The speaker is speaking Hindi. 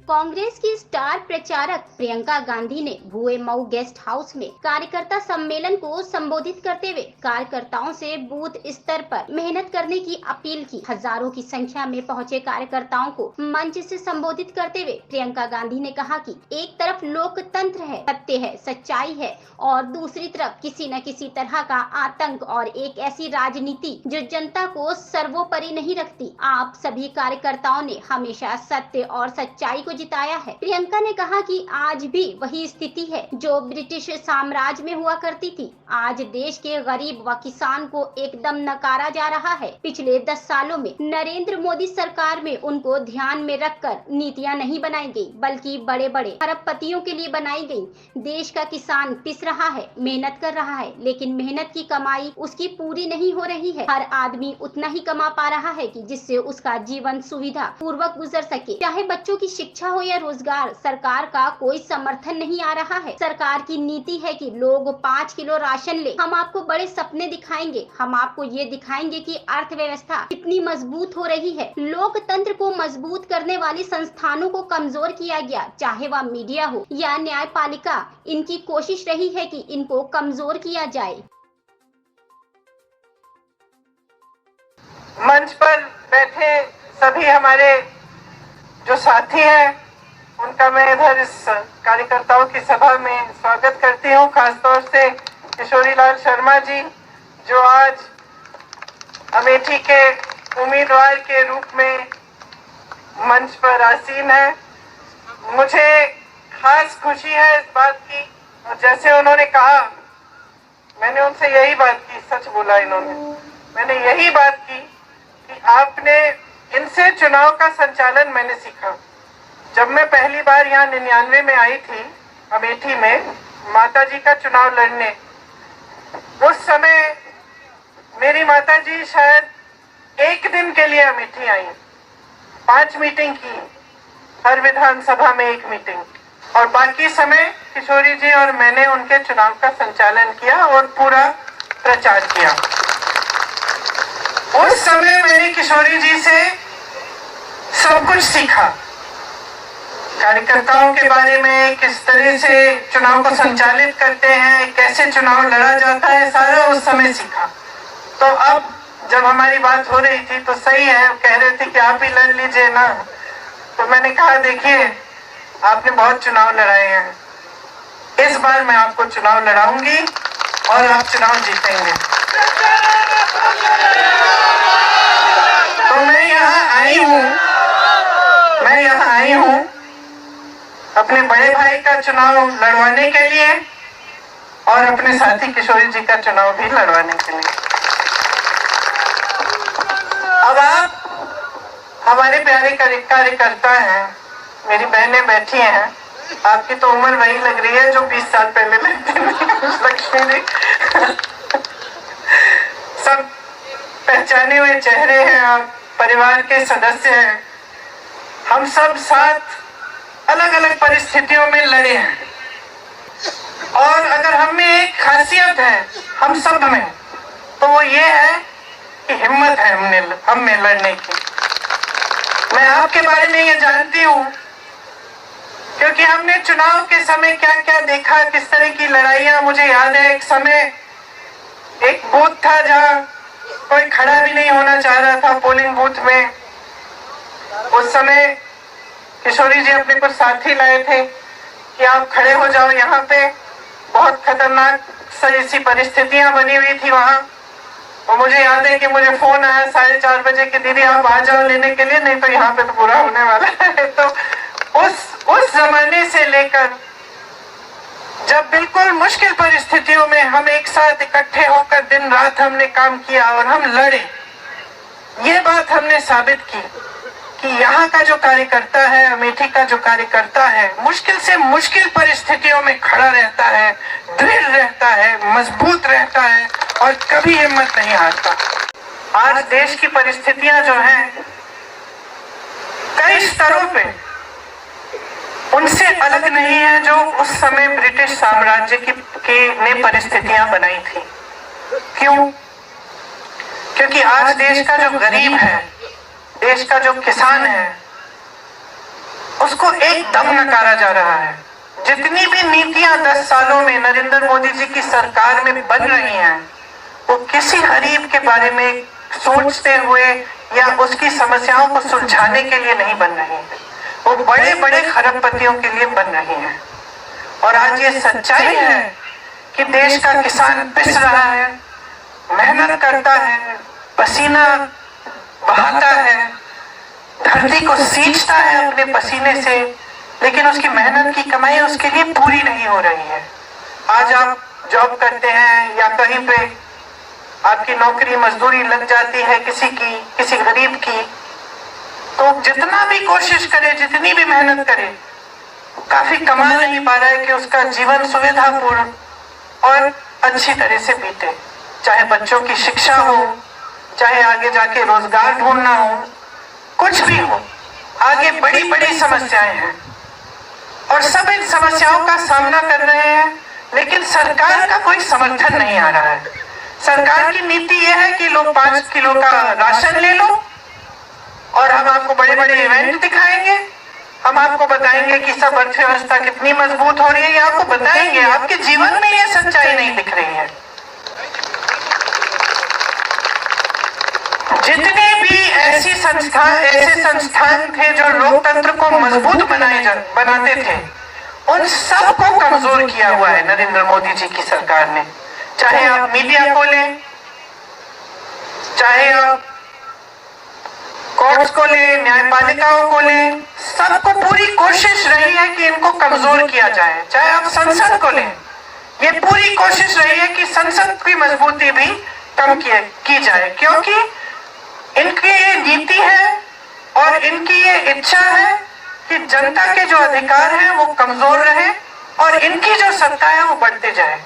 कांग्रेस की स्टार प्रचारक प्रियंका गांधी ने भुए मऊ गेस्ट हाउस में कार्यकर्ता सम्मेलन को संबोधित करते हुए कार्यकर्ताओं से बूथ स्तर पर मेहनत करने की अपील की। हजारों की संख्या में पहुंचे कार्यकर्ताओं को मंच से संबोधित करते हुए प्रियंका गांधी ने कहा कि एक तरफ लोकतंत्र है, सत्य है, सच्चाई है और दूसरी तरफ किसी न किसी तरह का आतंक और एक ऐसी राजनीति जो जनता को सर्वोपरि नहीं रखती। आप सभी कार्यकर्ताओं ने हमेशा सत्य और सच्चाई को जिताया है। प्रियंका ने कहा कि आज भी वही स्थिति है जो ब्रिटिश साम्राज्य में हुआ करती थी। आज देश के गरीब व किसान को एकदम नकारा जा रहा है। पिछले 10 सालों में नरेंद्र मोदी सरकार में उनको ध्यान में रखकर नीतियां नहीं बनाई गई, बल्कि बड़े बड़े अरबपतियों के लिए बनाई गई। देश का किसान पिस रहा है, मेहनत कर रहा है, लेकिन मेहनत की कमाई उसकी पूरी नहीं हो रही है। हर आदमी उतना ही कमा पा रहा है कि जिससे उसका जीवन सुविधा पूर्वक गुजर सके। चाहे बच्चों की शिक्षा हो या रोजगार, सरकार का कोई समर्थन नहीं आ रहा है। सरकार की नीति है कि लोग 5 किलो राशन ले। हम आपको बड़े सपने दिखाएंगे, हम आपको ये दिखाएंगे कि अर्थव्यवस्था कितनी मजबूत हो रही है। लोकतंत्र को मजबूत करने वाली संस्थानों को कमजोर किया गया, चाहे वह मीडिया हो या न्यायपालिका। इनकी कोशिश रही है कि इनको कमजोर किया जाए। मंच पर बैठे सभी हमारे जो साथी हैं, उनका मैं इधर इस कार्यकर्ताओं की सभा में स्वागत करती हूँ। खासतौर से किशोरी लाल शर्मा जी, जो आज अमेठी के उम्मीदवार के रूप में मंच पर आसीन है। मुझे खास खुशी है इस बात की, और जैसे उन्होंने कहा, मैंने उनसे यही बात की, सच बोला इन्होंने, मैंने यही बात की कि आपने इनसे चुनाव का संचालन मैंने सीखा। जब मैं पहली बार यहाँ 99 में आई थी अमेठी में माताजी का चुनाव लड़ने, उस समय मेरी माताजी शायद एक दिन के लिए अमेठी आई, 5 मीटिंग की, हर विधानसभा में 1 मीटिंग, और बाकी समय किशोरी जी और मैंने उनके चुनाव का संचालन किया और पूरा प्रचार किया। उस समय मैंने किशोरी जी से सब कुछ सीखा, कार्यकर्ताओं के बारे में, किस तरह से चुनाव को संचालित करते हैं, कैसे चुनाव लड़ा जाता है, सारा उस समय सीखा। तो अब जब हमारी बात हो रही थी तो सही है, कह रहे थे कि आप ही लड़ लीजिए ना, तो मैंने कहा देखिए आपने बहुत चुनाव लड़ाए हैं, इस बार मैं आपको चुनाव लड़ाऊंगी और आप चुनाव जीतेंगे। तो मैं यहाँ आई हूँ अपने बड़े भाई का चुनाव लड़वाने के लिए और अपने साथी किशोरी जी का चुनाव भी लड़वाने के लिए। अब आप हमारे प्यारे कार्यकर्ता हैं, मेरी बहनें बैठी हैं, आपकी तो उम्र वही लग रही है जो 20 साल पहले लगती थी। लक्ष्मी जी सब पहचाने हुए चेहरे हैं, आप परिवार के सदस्य हैं। हम सब साथ अलग अलग परिस्थितियों में लड़े हैं, और अगर हम में एक खासियत है हम सब में, तो वो ये है कि हिम्मत है हम में लड़ने की। मैं आपके बारे में ये जानती हूँ क्योंकि हमने चुनाव के समय क्या क्या देखा, किस तरह की लड़ाइयाँ। मुझे याद है एक समय एक बूथ था जहाँ कोई खड़ा भी नहीं होना चाह रहा था पोलिंग बूथ में। उस समय किशोरी जी अपने कुछ साथी लाए थे कि आप खड़े हो जाओ यहाँ पे, बहुत खतरनाक सी परिस्थितियां बनी हुई थी वहाँ। और मुझे याद है कि मुझे फोन आया 4:30 बजे कि दीदी आप आ जाओ लेने के लिए, नहीं तो यहाँ पे तो बुरा होने वाला है। तो उस जमाने से लेकर जब बिल्कुल मुश्किल परिस्थितियों में हम एक साथ इकट्ठे होकर दिन रात हमने काम किया और हम लड़े, ये बात हमने साबित की कि यहाँ का जो कार्यकर्ता है, अमेठी का जो कार्यकर्ता है, मुश्किल से मुश्किल परिस्थितियों में खड़ा रहता है, दृढ़ रहता है, मजबूत रहता है और कभी हिम्मत नहीं हारता। आज देश की परिस्थितियां जो हैं कई स्तरों पे उनसे अलग नहीं है जो उस समय ब्रिटिश साम्राज्य ने परिस्थितियां बनाई थी। क्यों? क्योंकि आज देश का जो गरीब है, देश का जो किसान है, उसको एकदम नकारा जा रहा है। जितनी भी नीतियां 10 सालों में नरेंद्र मोदी जी की सरकार में बन रही हैं, वो किसी गरीब के बारे में सोचते हुए या उसकी समस्याओं को सुलझाने के लिए नहीं बन रही है। वो बड़े बड़े खरबपतियों के लिए बन रही है। और आज ये सच्चाई है कि देश का किसान पिस रहा है, मेहनत करता है, पसीना बहाता है, धरती को सींचता है अपने पसीने से, लेकिन उसकी मेहनत की कमाई उसके लिए पूरी नहीं हो रही है। आज आप जॉब करते हैं या कहीं पे आपकी नौकरी मजदूरी लग जाती है किसी गरीब की, तो जितना भी कोशिश करे, जितनी भी मेहनत करे, काफी कमा नहीं पा रहा है कि उसका जीवन सुविधापूर्ण और अच्छी तरह से बीते। चाहे बच्चों की शिक्षा हो, चाहे आगे जाके रोजगार ढूंढना हो, कुछ भी हो, आगे बड़ी बड़ी समस्याएं हैं और सब इन समस्याओं का सामना कर रहे हैं, लेकिन सरकार का कोई समर्थन नहीं आ रहा है। सरकार की नीति यह है कि लोग 5 किलो का राशन ले लो और हम आपको बड़े बड़े इवेंट दिखाएंगे, हम आपको बताएंगे कि सब अर्थव्यवस्था कितनी मजबूत हो रही है, ये आपको बताएंगे। आपके जीवन में ये सच्चाई नहीं दिख रही है। जितने भी ऐसे संस्थान थे जो लोकतंत्र को मजबूत बनाते थे, उन सबको कमजोर किया हुआ है नरेंद्र मोदी जी की सरकार ने। चाहे आप मीडिया को लें, चाहे आप कोर्ट्स को लें, न्यायपालिकाओं को लें, सबको पूरी कोशिश रही है कि इनको कमजोर किया जाए। चाहे आप संसद को लें, ये पूरी कोशिश रही है कि संसद की मजबूती भी कम की जाए, क्योंकि इनकी ये नीति है और इनकी ये इच्छा है कि जनता के जो अधिकार हैं वो कमजोर रहे और इनकी जो सत्ता है वो बढ़ते जाए।